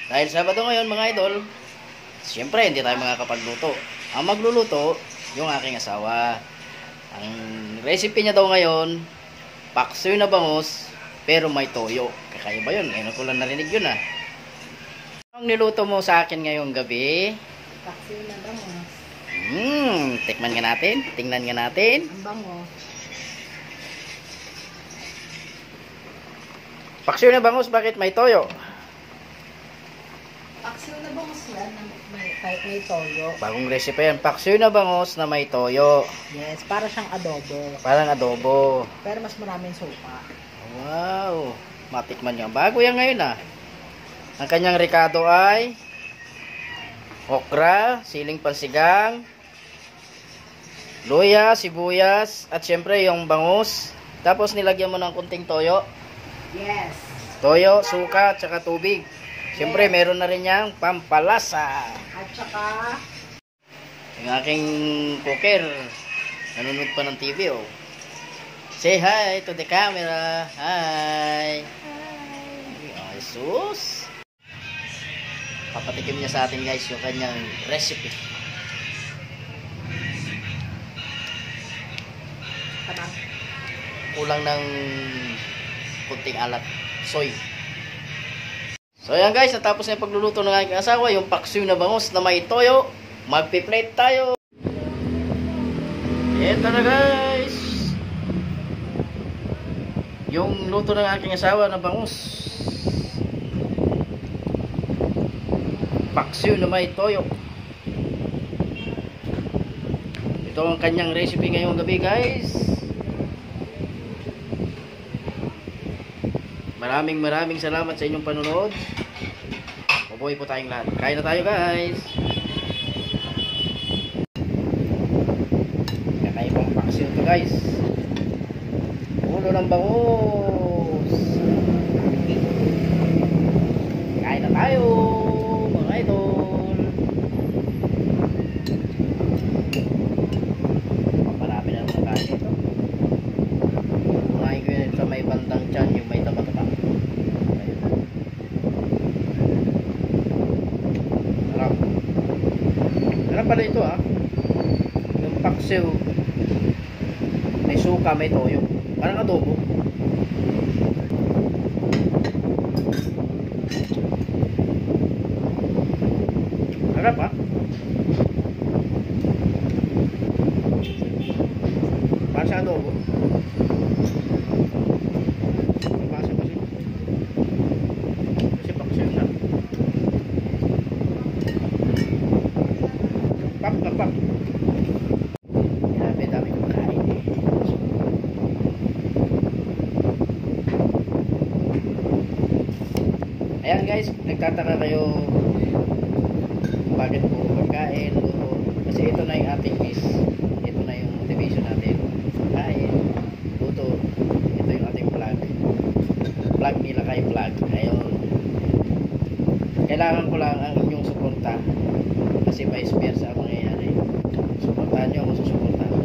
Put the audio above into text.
Dahil Sabado ngayon mga idol, siyempre hindi tayo makakapagluto. Ang magluluto, yung aking asawa. Ang recipe niya daw ngayon, paksiw na bangus, pero may toyo. Kakaiba yun, ngayon ko lang narinig yun ah. Ang niluto mo sa akin ngayong gabi? Paksiw na bangus. Tikman nga natin, tingnan nga natin. Ang bangus. Paksiw na bangus, bakit may toyo? Paksiw na bangus yan, kahit may toyo. Bagong recipe yan, paksiw na bangus na may toyo. Yes, para siyang adobo. Parang adobo. Pero mas maraming suka. Wow, matikman niya. Bago yan ngayon ah. Ang kanyang ricado ay okra, siling pansigang, luya, sibuyas, at syempre yung bangus. Tapos nilagyan mo ng kunting toyo. Yes. Toyo, suka, at saka tubig. Syempre meron na rin niyang pampalasa. At saka, Yung aking cooker, nanonood pa ng TV oh. Say hi to the camera. Hi. Ay, sus. Papatikim niya sa atin guys yung kanyang recipe. tabang. Kulang ng kunting alat. Soy. So yan guys, natapos na yung pagluluto ng aking asawa, yung paksiw na bangus na may toyo. Magpi-plate tayo. Ito na guys. Yung luto ng aking asawa na bangus. Paksiw na may toyo. Ito ang kanyang recipe ngayong gabi guys. Maraming salamat sa inyong panonood. Mabuhay po tayong lahat. Kain na tayo guys. Kakaibang paksiw ito guys. Ulo ng bangus. Kain na tayo mga idol. Marami na naman kain ito. Kumain ko yun sa may bandang tiyan, yung may taba-taba. Sarap. Sarap pala ito ah. Yung paksiw, may suka, may toyo. Parang adobo. Sarap ah. Parang sa adobo. Mabasa kasi. Kasi paksiw na. Pap na pap. Dami kumakain eh. Ayan guys, nagtataka kayo bakit po pagkain, luto. Kasi ito na yung ating miss. Ito na yung motivation natin. Kain, luto. Ito yung ating vlog. Vlog nila kay vlog. Ayun. Kailangan ko lang ang inyong suporta. Kasi vice versa ang mangyayari. Suportahan nyo, masusuportahan.